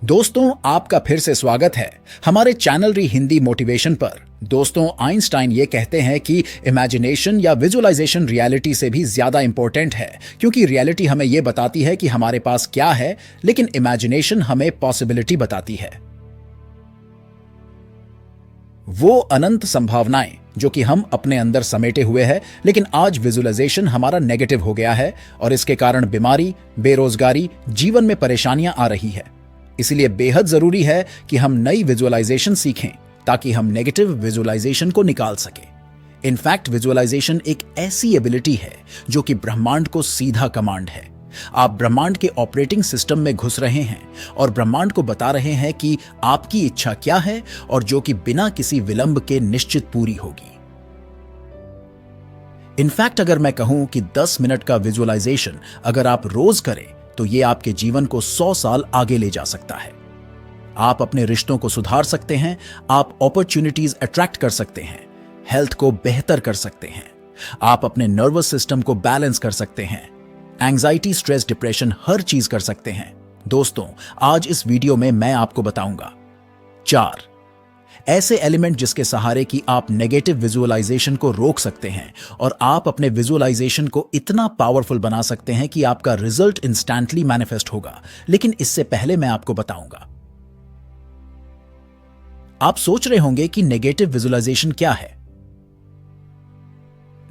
दोस्तों, आपका फिर से स्वागत है हमारे चैनल री हिंदी मोटिवेशन पर। दोस्तों, आइंस्टाइन ये कहते हैं कि इमेजिनेशन या विजुअलाइजेशन रियलिटी से भी ज्यादा इंपॉर्टेंट है, क्योंकि रियलिटी हमें ये बताती है कि हमारे पास क्या है, लेकिन इमेजिनेशन हमें पॉसिबिलिटी बताती है। वो अनंत संभावनाएं जो कि हम अपने अंदर समेटे हुए हैं, लेकिन आज विजुअलाइजेशन हमारा नेगेटिव हो गया है और इसके कारण बीमारी, बेरोजगारी, जीवन में परेशानियां आ रही है। इसलिए बेहद जरूरी है कि हम नई विजुअलाइजेशन सीखें ताकि हम नेगेटिव विजुअलाइजेशन को निकाल सकें। इनफैक्ट विजुअलाइजेशन एक ऐसी एबिलिटी है जो कि ब्रह्मांड को सीधा कमांड है। आप ब्रह्मांड के ऑपरेटिंग सिस्टम में घुस रहे हैं और ब्रह्मांड को बता रहे हैं कि आपकी इच्छा क्या है और जो कि बिना किसी विलंब के निश्चित पूरी होगी। इनफैक्ट अगर मैं कहूं कि 10 मिनट का विजुअलाइजेशन अगर आप रोज करें तो ये आपके जीवन को 100 साल आगे ले जा सकता है। आप अपने रिश्तों को सुधार सकते हैं, आप अपॉर्चुनिटीज अट्रैक्ट कर सकते हैं, हेल्थ को बेहतर कर सकते हैं, आप अपने नर्वस सिस्टम को बैलेंस कर सकते हैं, एंजाइटी, स्ट्रेस, डिप्रेशन हर चीज कर सकते हैं। दोस्तों, आज इस वीडियो में मैं आपको बताऊंगा 4 ऐसे एलिमेंट जिसके सहारे कि आप नेगेटिव विजुअलाइजेशन को रोक सकते हैं और आप अपने विजुअलाइजेशन को इतना पावरफुल बना सकते हैं कि आपका रिजल्ट इंस्टेंटली मैनिफेस्ट होगा। लेकिन इससे पहले मैं आपको बताऊंगा। आप सोच रहे होंगे कि नेगेटिव विजुअलाइजेशन क्या है।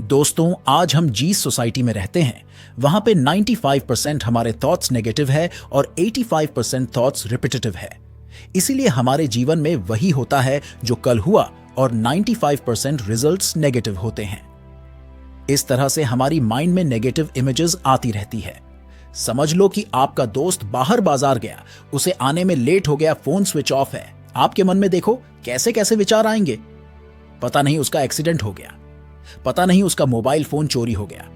दोस्तों, आज हम जिस सोसाइटी में रहते हैं वहां पे 95% हमारे थॉट्स नेगेटिव है और 85% थॉट्स रिपीटेटिव है। इसीलिए हमारे जीवन में वही होता है जो कल हुआ और 95% रिजल्ट्स नेगेटिव होते हैं। इस तरह से हमारी माइंड में नेगेटिव इमेजेस आती रहती है। समझ लो कि आपका दोस्त बाहर बाजार गया, उसे आने में लेट हो गया, फोन स्विच ऑफ है। आपके मन में देखो कैसे कैसे विचार आएंगे। पता नहीं उसका एक्सीडेंट हो गया, पता नहीं उसका मोबाइल फोन चोरी हो गया,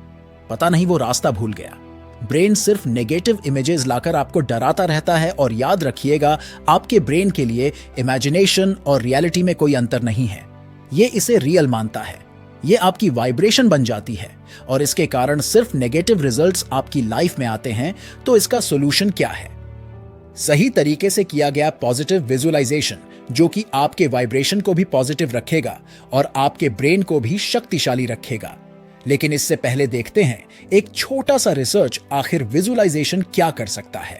पता नहीं वो रास्ता भूल गया। ब्रेन सिर्फ नेगेटिव इमेजेस लाकर आपको डराता रहता है और याद रखिएगा, आपके ब्रेन के लिए इमेजिनेशन और रियलिटी में कोई अंतर नहीं है। ये इसे रियल मानता है। ये आपकी वाइब्रेशन बन जाती है और इसके कारण सिर्फ नेगेटिव रिजल्ट्स आपकी लाइफ में आते हैं। तो इसका सॉल्यूशन क्या है? सही तरीके से किया गया पॉजिटिव विजुअलाइजेशन जो कि आपके वाइब्रेशन को भी पॉजिटिव रखेगा और आपके ब्रेन को भी शक्तिशाली रखेगा। लेकिन इससे पहले देखते हैं एक छोटा सा रिसर्च, आखिर विजुअलाइजेशन क्या कर सकता है।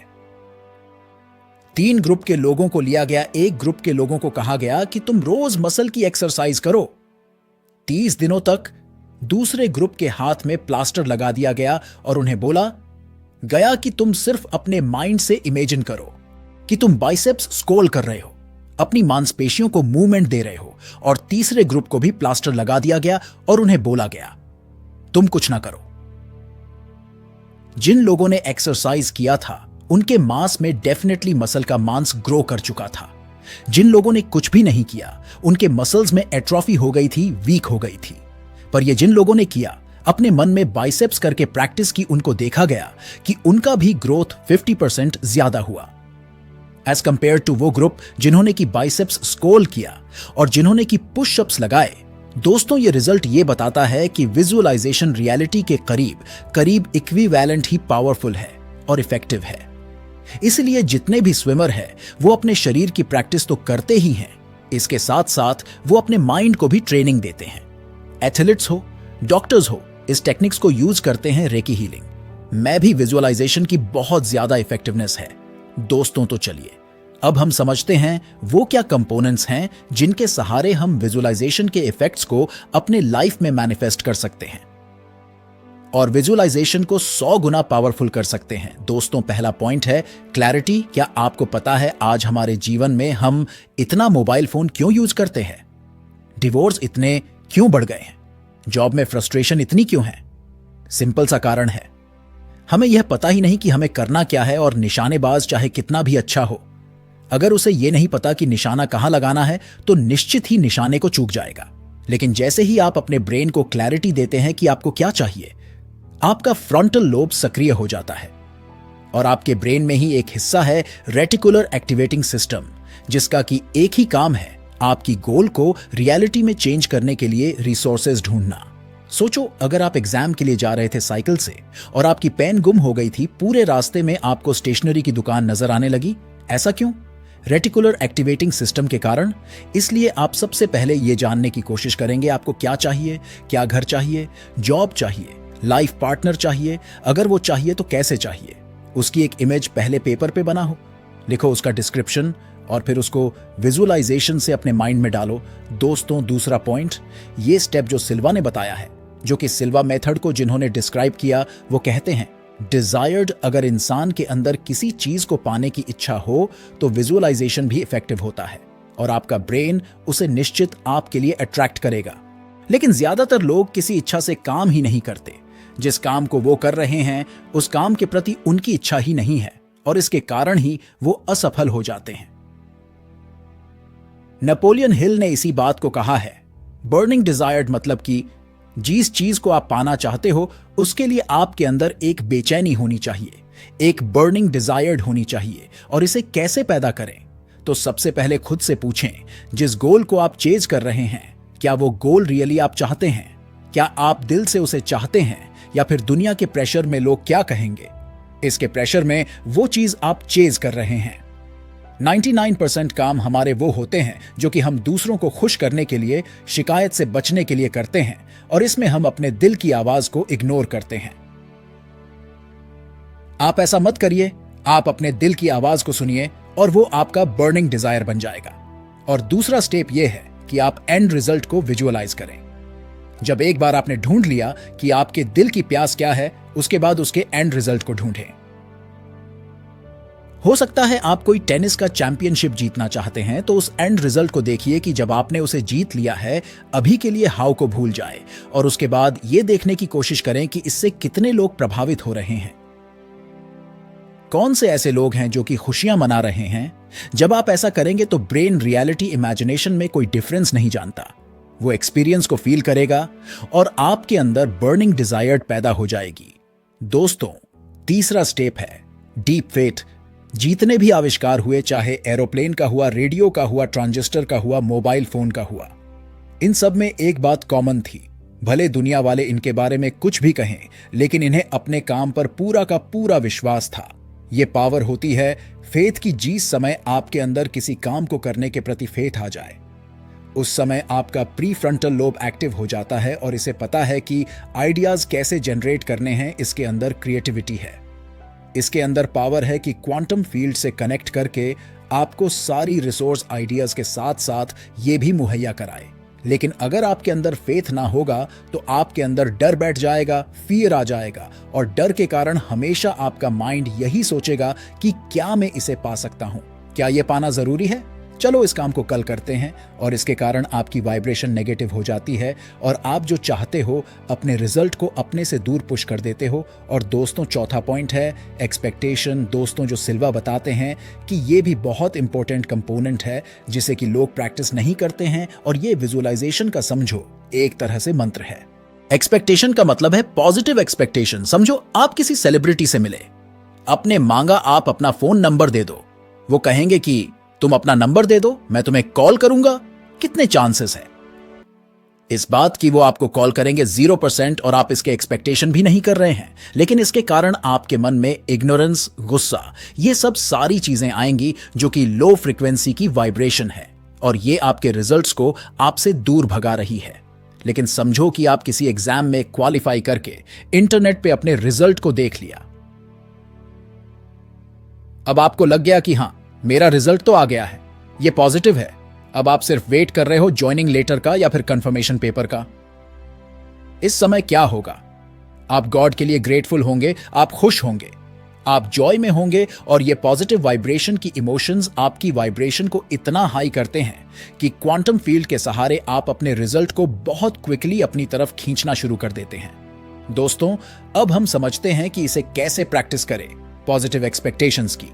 3 ग्रुप के लोगों को लिया गया। एक ग्रुप के लोगों को कहा गया कि तुम रोज मसल की एक्सरसाइज करो। 30 दिनों तक दूसरे ग्रुप के हाथ में प्लास्टर लगा दिया गया और उन्हें बोला गया कि तुम सिर्फ अपने माइंड से इमेजिन करो कि तुम बाइसेप्स स्क्रॉल कर रहे हो, अपनी मांसपेशियों को मूवमेंट दे रहे हो। और तीसरे ग्रुप को भी प्लास्टर लगा दिया गया और उन्हें बोला गया तुम कुछ ना करो। जिन लोगों ने एक्सरसाइज किया था उनके मांस में डेफिनेटली मसल का मांस ग्रो कर चुका था। जिन लोगों ने कुछ भी नहीं किया उनके मसल्स में एट्रोफी हो गई थी, वीक हो गई थी। पर ये जिन लोगों ने किया, अपने मन में बाइसेप्स करके प्रैक्टिस की, उनको देखा गया कि उनका भी ग्रोथ 50% ज्यादा हुआ एज कंपेयर टू वो ग्रुप जिन्होंने की बाइसेप्स स्क्रॉल किया और जिन्होंने की पुशअप्स लगाए। दोस्तों, ये रिजल्ट ये बताता है कि विजुअलाइजेशन रियलिटी के करीब इक्विवेलेंट ही पावरफुल है और इफेक्टिव है। इसलिए जितने भी स्विमर हैं वो अपने शरीर की प्रैक्टिस तो करते ही हैं, इसके साथ साथ वो अपने माइंड को भी ट्रेनिंग देते हैं। एथलीट्स हो, डॉक्टर्स हो, इस टेक्निक्स को यूज करते हैं रेकी हीलिंग में भी विजुअलाइजेशन की बहुत ज्यादा इफेक्टिवनेस है। दोस्तों, तो चलिए अब हम समझते हैं वो क्या कंपोनेंट्स हैं जिनके सहारे हम विजुअलाइजेशन के इफेक्ट्स को अपने लाइफ में मैनिफेस्ट कर सकते हैं और विजुअलाइजेशन को 100 गुना पावरफुल कर सकते हैं। दोस्तों, पहला पॉइंट है क्लैरिटी। क्या आपको पता है आज हमारे जीवन में हम इतना मोबाइल फोन क्यों यूज करते हैं? डिवोर्स इतने क्यों बढ़ गए हैं? जॉब में फ्रस्ट्रेशन इतनी क्यों है? सिंपल सा कारण है, हमें यह पता ही नहीं कि हमें करना क्या है। और निशानेबाज चाहे कितना भी अच्छा हो, अगर उसे यह नहीं पता कि निशाना कहां लगाना है तो निश्चित ही निशाने को चूक जाएगा। लेकिन जैसे ही आप अपने ब्रेन को क्लैरिटी देते हैं कि आपको क्या चाहिए, आपका फ्रंटल लोब सक्रिय हो जाता है और आपके ब्रेन में ही एक हिस्सा है रेटिकुलर एक्टिवेटिंग सिस्टम, जिसका कि एक ही काम है आपकी गोल को रियलिटी में चेंज करने के लिए रिसोर्सेज ढूंढना। सोचो, अगर आप एग्जाम के लिए जा रहे थे साइकिल से और आपकी पेन गुम हो गई थी, पूरे रास्ते में आपको स्टेशनरी की दुकान नजर आने लगी। ऐसा क्यों? रेटिकुलर एक्टिवेटिंग सिस्टम के कारण। इसलिए आप सबसे पहले ये जानने की कोशिश करेंगे आपको क्या चाहिए, क्या घर चाहिए, जॉब चाहिए, लाइफ पार्टनर चाहिए, अगर वो चाहिए तो कैसे चाहिए। उसकी एक इमेज पहले पेपर पे बना हो, लिखो उसका डिस्क्रिप्शन और फिर उसको विजुअलाइजेशन से अपने माइंड में डालो। दोस्तों, दूसरा पॉइंट, ये स्टेप जो सिल्वा ने बताया है, जो कि सिल्वा मेथड को जिन्होंने डिस्क्राइब किया, वो कहते हैं डिजायर्ड, अगर इंसान के अंदर किसी चीज को पाने की इच्छा हो तो विजुअलाइजेशन भी इफेक्टिव होता है और आपका ब्रेन उसे निश्चित आपके लिए अट्रैक्ट करेगा। लेकिन ज्यादातर लोग किसी इच्छा से काम ही नहीं करते। जिस काम को वो कर रहे हैं उस काम के प्रति उनकी इच्छा ही नहीं है और इसके कारण ही वो असफल हो जाते हैं। नेपोलियन हिल ने इसी बात को कहा है, बर्निंग डिजायर्ड मतलब कि जिस चीज को आप पाना चाहते हो उसके लिए आपके अंदर एक बेचैनी होनी चाहिए, एक बर्निंग डिजायर्ड होनी चाहिए। और इसे कैसे पैदा करें? तो सबसे पहले खुद से पूछें, जिस गोल को आप चेज कर रहे हैं, क्या वो गोल रियली आप चाहते हैं? क्या आप दिल से उसे चाहते हैं या फिर दुनिया के प्रेशर में लोग क्या कहेंगे, इसके प्रेशर में वो चीज आप चेज कर रहे हैं? 99% काम हमारे वो होते हैं जो कि हम दूसरों को खुश करने के लिए, शिकायत से बचने के लिए करते हैं और इसमें हम अपने दिल की आवाज को इग्नोर करते हैं। आप ऐसा मत करिए, आप अपने दिल की आवाज को सुनिए और वो आपका बर्निंग डिजायर बन जाएगा। और दूसरा स्टेप यह है कि आप एंड रिजल्ट को विजुअलाइज करें। जब एक बार आपने ढूंढ लिया कि आपके दिल की प्यास क्या है, उसके बाद उसके एंड रिजल्ट को ढूंढें। हो सकता है आप कोई टेनिस का चैंपियनशिप जीतना चाहते हैं, तो उस एंड रिजल्ट को देखिए कि जब आपने उसे जीत लिया है, अभी के लिए हाउ को भूल जाए और उसके बाद यह देखने की कोशिश करें कि इससे कितने लोग प्रभावित हो रहे हैं। कौन से ऐसे लोग हैं जो कि खुशियां मना रहे हैं? जब आप ऐसा करेंगे तो ब्रेन रियलिटी इमेजिनेशन में कोई डिफरेंस नहीं जानता, वो एक्सपीरियंस को फील करेगा और आपके अंदर बर्निंग डिजायर पैदा हो जाएगी। दोस्तों, तीसरा स्टेप है डीप फेथ। जितने भी आविष्कार हुए, चाहे एरोप्लेन का हुआ, रेडियो का हुआ, ट्रांजिस्टर का हुआ, मोबाइल फोन का हुआ, इन सब में एक बात कॉमन थी। भले दुनिया वाले इनके बारे में कुछ भी कहें, लेकिन इन्हें अपने काम पर पूरा का पूरा विश्वास था। ये पावर होती है फेथ की, जिस समय आपके अंदर किसी काम को करने के प्रति फेथ आ जाए, उस समय आपका प्री फ्रंटल लोब एक्टिव हो जाता है और इसे पता है कि आइडियाज कैसे जनरेट करने हैं। इसके अंदर क्रिएटिविटी है, इसके अंदर पावर है कि क्वांटम फील्ड से कनेक्ट करके आपको सारी रिसोर्स आइडियाज के साथ साथ ये भी मुहैया कराए। लेकिन अगर आपके अंदर फेथ ना होगा तो आपके अंदर डर बैठ जाएगा, फियर आ जाएगा और डर के कारण हमेशा आपका माइंड यही सोचेगा कि क्या मैं इसे पा सकता हूं, क्या यह पाना जरूरी है, चलो इस काम को कल करते हैं। और इसके कारण आपकी वाइब्रेशन नेगेटिव हो जाती है और आप जो चाहते हो अपने रिजल्ट को अपने से दूर पुश कर देते हो। और दोस्तों, चौथा पॉइंट है एक्सपेक्टेशन। दोस्तों, जो सिल्वा बताते हैं कि ये भी बहुत इंपॉर्टेंट कंपोनेंट है जिसे कि लोग प्रैक्टिस नहीं करते हैं और ये विजुअलाइजेशन का समझो एक तरह से मंत्र है। एक्सपेक्टेशन का मतलब है पॉजिटिव एक्सपेक्टेशन। समझो आप किसी सेलिब्रिटी से मिले, आपने मांगा आप अपना फोन नंबर दे दो, वो कहेंगे कि तुम अपना नंबर दे दो, मैं तुम्हें कॉल करूंगा। कितने चांसेस है इस बात की वो आपको कॉल करेंगे? 0%। और आप इसके एक्सपेक्टेशन भी नहीं कर रहे हैं, लेकिन इसके कारण आपके मन में इग्नोरेंस, गुस्सा, ये सब सारी चीजें आएंगी जो कि लो फ्रीक्वेंसी की वाइब्रेशन है और ये आपके रिजल्ट्स को आपसे दूर भगा रही है। लेकिन समझो कि आप किसी एग्जाम में क्वालिफाई करके इंटरनेट पे अपने रिजल्ट को देख लिया। अब आपको लग गया कि हां, मेरा रिजल्ट तो आ गया है, ये पॉजिटिव है। अब आप सिर्फ वेट कर रहे हो ज्वाइनिंग लेटर का या फिर कंफर्मेशन पेपर का। इस समय क्या होगा? आप गॉड के लिए ग्रेटफुल होंगे, आप खुश होंगे, आप जॉय में होंगे और ये पॉजिटिव वाइब्रेशन की इमोशंस आपकी वाइब्रेशन को इतना हाई करते हैं कि क्वांटम फील्ड के सहारे आप अपने रिजल्ट को बहुत क्विकली अपनी तरफ खींचना शुरू कर देते हैं। दोस्तों, अब हम समझते हैं कि इसे कैसे प्रैक्टिस करें, पॉजिटिव एक्सपेक्टेशंस की।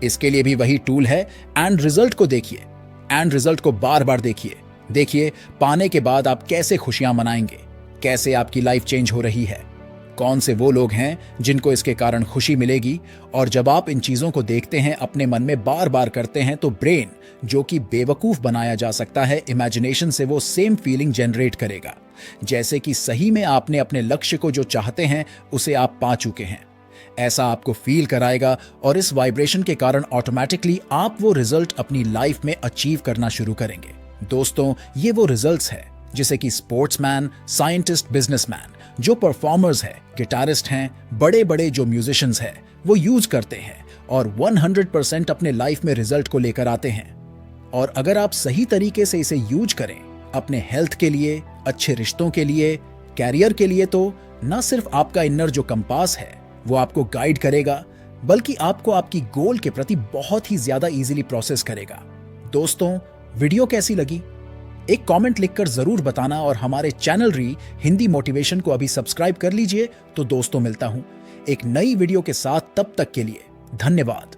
इसके लिए भी वही टूल है, एंड रिजल्ट को देखिए। एंड रिजल्ट को बार बार देखिए पाने के बाद आप कैसे खुशियां मनाएंगे, कैसे आपकी लाइफ चेंज हो रही है, कौन से वो लोग हैं जिनको इसके कारण खुशी मिलेगी। और जब आप इन चीजों को देखते हैं, अपने मन में बार बार करते हैं, तो ब्रेन, जो कि बेवकूफ बनाया जा सकता है, इमेजिनेशन से वो सेम फीलिंग जनरेट करेगा, जैसे कि सही में आपने अपने लक्ष्य को जो चाहते हैं उसे आप पा चुके हैं। ऐसा आपको फील कराएगा और इस वाइब्रेशन के कारण ऑटोमेटिकली आप वो रिजल्ट अपनी लाइफ में अचीव करना शुरू करेंगे। दोस्तों, ये वो रिजल्ट्स है जिसे कि स्पोर्ट्समैन, साइंटिस्ट, बिजनेसमैन, जो परफॉर्मर्स है, गिटारिस्ट हैं, बड़े बड़े जो म्यूजिशियंस हैं, वो यूज करते हैं और 100% अपने लाइफ में रिजल्ट को लेकर आते हैं। और अगर आप सही तरीके से इसे यूज करें अपने हेल्थ के लिए, अच्छे रिश्तों के लिए, कैरियर के लिए, तो न सिर्फ आपका इनर जो कंपास है वो आपको गाइड करेगा, बल्कि आपको आपकी गोल के प्रति बहुत ही ज्यादा इजीली प्रोसेस करेगा। दोस्तों, वीडियो कैसी लगी? एक कमेंट लिखकर जरूर बताना और हमारे चैनल री हिंदी मोटिवेशन को अभी सब्सक्राइब कर लीजिए। तो दोस्तों, मिलता हूं एक नई वीडियो के साथ, तब तक के लिए धन्यवाद।